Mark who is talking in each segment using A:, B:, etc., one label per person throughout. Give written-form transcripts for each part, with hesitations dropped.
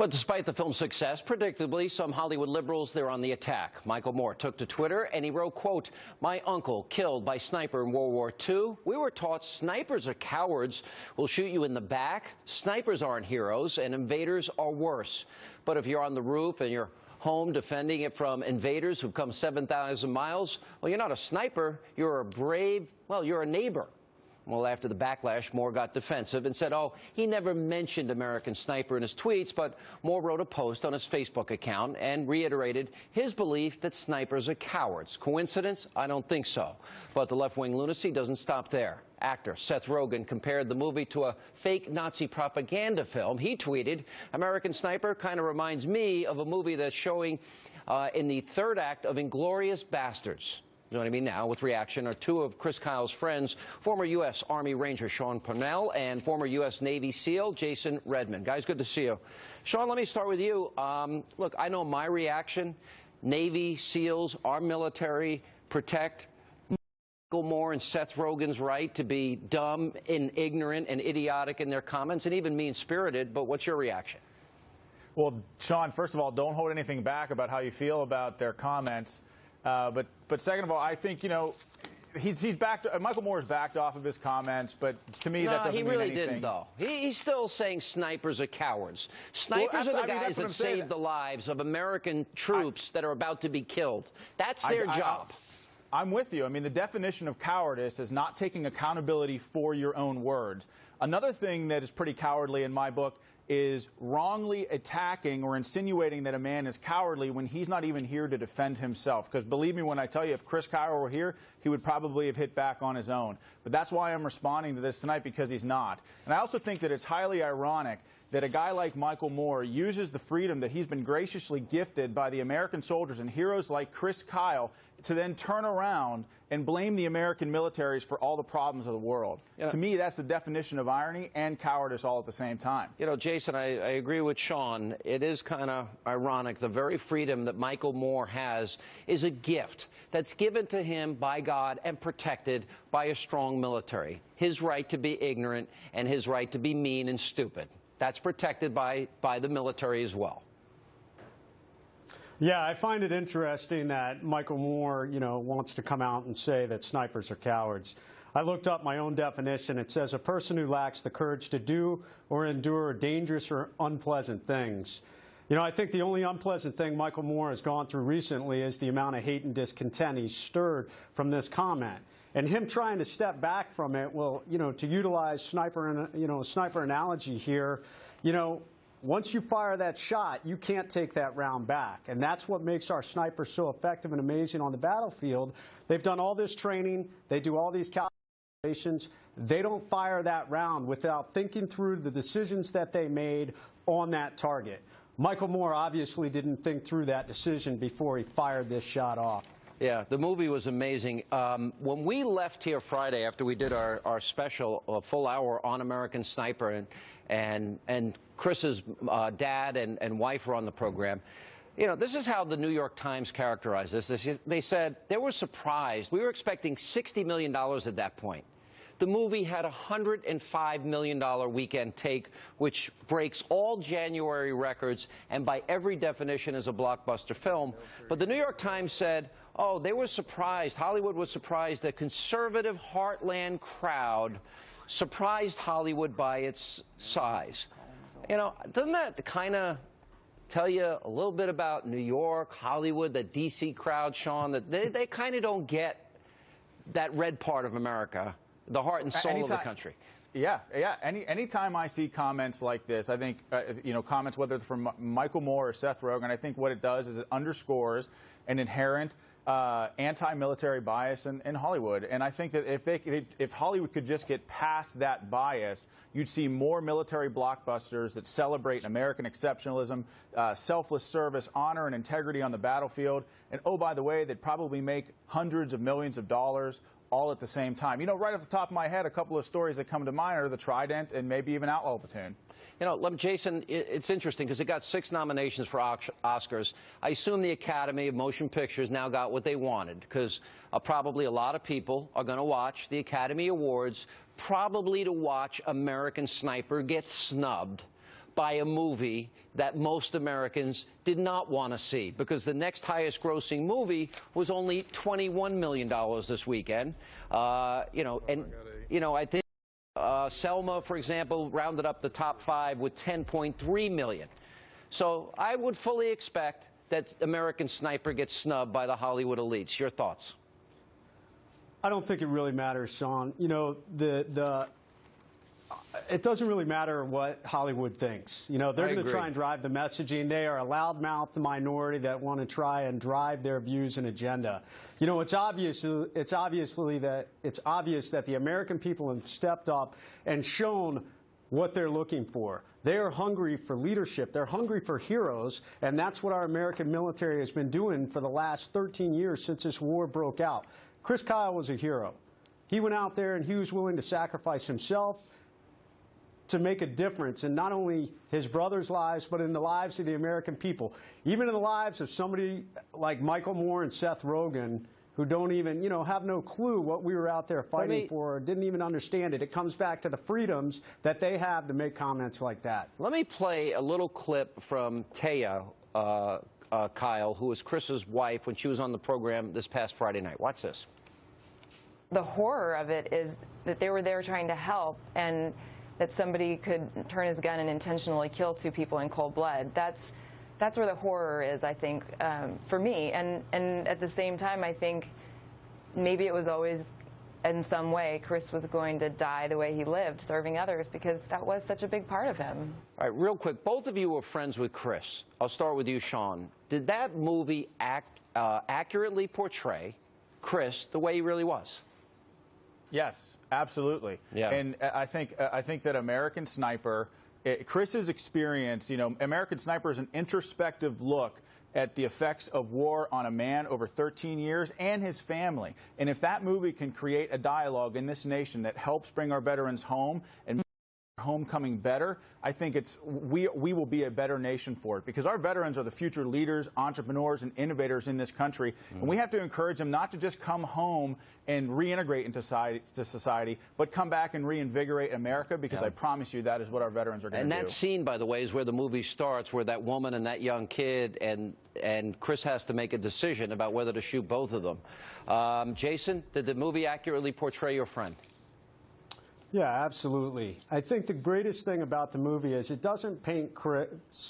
A: But despite the film's success, predictably, some Hollywood liberals, they're on the attack. Michael Moore took to Twitter and he wrote, quote, "My uncle killed by sniper in World War II. We were taught snipers are cowards, will shoot you in the back. Snipers aren't heroes and invaders are worse. But if you're on the roof and you're home defending it from invaders who've come 7,000 miles, well, you're not a sniper, you're a brave, well, you're a neighbor." Well, after the backlash, Moore got defensive and said, oh, he never mentioned American Sniper in his tweets, but Moore wrote a post on his Facebook account and reiterated his belief that snipers are cowards. Coincidence? I don't think so. But the left-wing lunacy doesn't stop there. Actor Seth Rogen compared the movie to a fake Nazi propaganda film. He tweeted, "American Sniper kind of reminds me of a movie that's showing in the third act of Inglourious Basterds." Joining me now with reaction are two of Chris Kyle's friends, former U.S. Army Ranger Sean Parnell and former U.S. Navy SEAL Jay Redman. Guys, good to see you. Sean, let me start with you. Look, I know my reaction. Navy, SEALs, our military protect Michael Moore and Seth Rogen's right to be dumb and ignorant and idiotic in their comments and even mean-spirited. But what's your reaction?
B: Well, Sean, first of all, don't hold anything back about how you feel about their comments. But second of all, I think, you know, he's backed. Michael Moore's backed off of his comments, but to me that doesn't mean anything.
A: He really didn't, though. He's still saying snipers are cowards. Snipers are the guys that save the lives of American troops that are about to be killed. That's their job.
B: I'm with you. I mean, the definition of cowardice is not taking accountability for your own words. Another thing that is pretty cowardly in my book is wrongly attacking or insinuating that a man is cowardly when he's not even here to defend himself. Because believe me when I tell you, if Chris Kyle were here, he would probably have hit back on his own. But that's why I'm responding to this tonight, because he's not. And I also think that it's highly ironic that a guy like Michael Moore uses the freedom that he's been graciously gifted by the American soldiers and heroes like Chris Kyle to then turn around and blame the American militaries for all the problems of the world. You know, to me, that's the definition of irony and cowardice all at the same time.
A: You know, Jason, I agree with Sean. It is kind of ironic. The very freedom that Michael Moore has is a gift that's given to him by God and protected by a strong military. His right to be ignorant and his right to be mean and stupid. That's protected by the military as well.
C: Yeah, I find it interesting that Michael Moore, you know, wants to come out and say that snipers are cowards. I looked up my own definition. It says a person who lacks the courage to do or endure dangerous or unpleasant things. You know, I think the only unpleasant thing Michael Moore has gone through recently is the amount of hate and discontent he's stirred from this comment. And him trying to step back from it, well, you know, to utilize sniper analogy here, you know, once you fire that shot, you can't take that round back. And that's what makes our snipers so effective and amazing on the battlefield. They've done all this training. They do all these calculations. They don't fire that round without thinking through the decisions that they made on that target. Michael Moore obviously didn't think through that decision before he fired this shot off.
A: Yeah, the movie was amazing. When we left here Friday after we did our special full hour on American Sniper and Chris's dad and wife were on the program, you know, this is how the New York Times characterized this. They said they were surprised. We were expecting $60 million at that point. The movie had a $105 million weekend take, which breaks all January records and by every definition is a blockbuster film. But the New York Times said, oh, they were surprised. Hollywood was surprised. A conservative heartland crowd surprised Hollywood by its size. You know, doesn't that kind of tell you a little bit about New York, Hollywood, the D.C. crowd, Sean, that they kind of don't get that red part of America, the heart and soul of the country?
B: Yeah. Anytime I see comments like this, I think, you know, comments whether from Michael Moore or Seth Rogen, I think what it does is it underscores an inherent anti-military bias in Hollywood. And I think that if Hollywood could just get past that bias, you'd see more military blockbusters that celebrate American exceptionalism, selfless service, honor, and integrity on the battlefield. And, oh, by the way, they'd probably make hundreds of millions of dollars all at the same time. You know, right off the top of my head, a couple of stories that come to mind are The Trident and maybe even Outlaw Platoon.
A: You know, Jason, it's interesting because it got 6 nominations for Oscars. I assume the Academy of Motion Pictures now got what they wanted because probably a lot of people are going to watch the Academy Awards probably to watch American Sniper get snubbed by a movie that most Americans did not want to see, because the next highest grossing movie was only $21 million this weekend. I think Selma, for example, rounded up the top 5 with $10.3 million. So I would fully expect that American Sniper gets snubbed by the Hollywood elites. Your thoughts?
C: I don't think it really matters, Sean. You know, it doesn't really matter what Hollywood thinks. You know, they're going to try and drive the messaging. They are a loudmouth minority that want to try and drive their views and agenda. You know, it's obvious that the American people have stepped up and shown what they're looking for. They are hungry for leadership. They're hungry for heroes, and that's what our American military has been doing for the last 13 years since this war broke out. Chris Kyle was a hero. He went out there and he was willing to sacrifice himself to make a difference in not only his brother's lives, but in the lives of the American people, even in the lives of somebody like Michael Moore and Seth Rogen, who don't even, have no clue what we were out there fighting for, or didn't even understand it. It comes back to the freedoms that they have to make comments like that.
A: Let me play a little clip from Taya, Kyle, who was Chris's wife when she was on the program this past Friday night. Watch this.
D: The horror of it is that they were there trying to help, and that somebody could turn his gun and intentionally kill 2 people in cold blood. That's where the horror is, I think, for me. And at the same time, I think maybe it was always, in some way, Chris was going to die the way he lived, serving others, because that was such a big part of him.
A: All right, real quick, both of you were friends with Chris. I'll start with you, Sean. Did that movie accurately portray Chris the way he really was?
B: Yes, absolutely. Yeah. And I think that American Sniper, Chris's experience, American Sniper is an introspective look at the effects of war on a man over 13 years and his family. And if that movie can create a dialogue in this nation that helps bring our veterans home and make homecoming better, I think we will be a better nation for it, because our veterans are the future leaders, entrepreneurs, and innovators in this country. And we have to encourage them not to just come home and reintegrate into society, but come back and reinvigorate America, because I promise you that is what our veterans are going to do.
A: And that scene, by the way, is where the movie starts, where that woman and that young kid, and Chris has to make a decision about whether to shoot both of them. Jason, did the movie accurately portray your friend?
C: Yeah, absolutely. I think the greatest thing about the movie is it doesn't paint Chris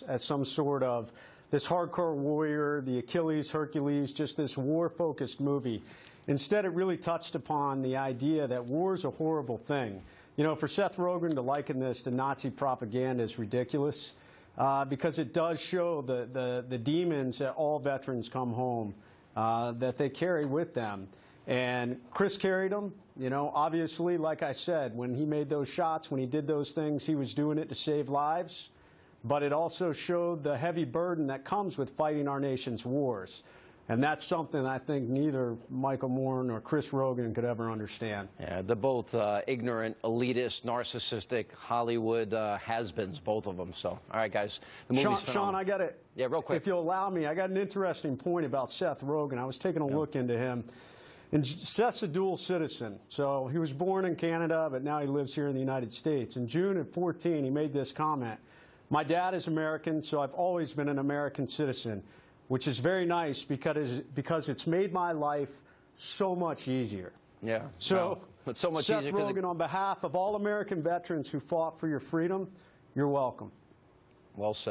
C: as some sort of this hardcore warrior, the Achilles, Hercules, just this war-focused movie. Instead, it really touched upon the idea that war is a horrible thing. You know, for Seth Rogen to liken this to Nazi propaganda is ridiculous, because it does show the demons that all veterans come home, that they carry with them. And Chris carried them, obviously, like I said, when he made those shots, when he did those things, he was doing it to save lives. But it also showed the heavy burden that comes with fighting our nation's wars. And that's something I think neither Michael Moore nor Chris Rogen could ever understand. Yeah,
A: they're both ignorant, elitist, narcissistic Hollywood has-beens, both of them. So, all right, guys. The movie's
C: Sean, I got it.
A: Yeah, real quick.
C: If you'll allow me, I got an interesting point about Seth Rogen. I was taking a look into him. And Seth's a dual citizen. So he was born in Canada, but now he lives here in the United States. In June of 14, he made this comment. My dad is American, so I've always been an American citizen, which is very nice because it's made my life so much easier.
A: Yeah.
C: So,
A: it's so much
C: Seth
A: easier
C: Rogen, on behalf of all American veterans who fought for your freedom, you're welcome.
A: Well said.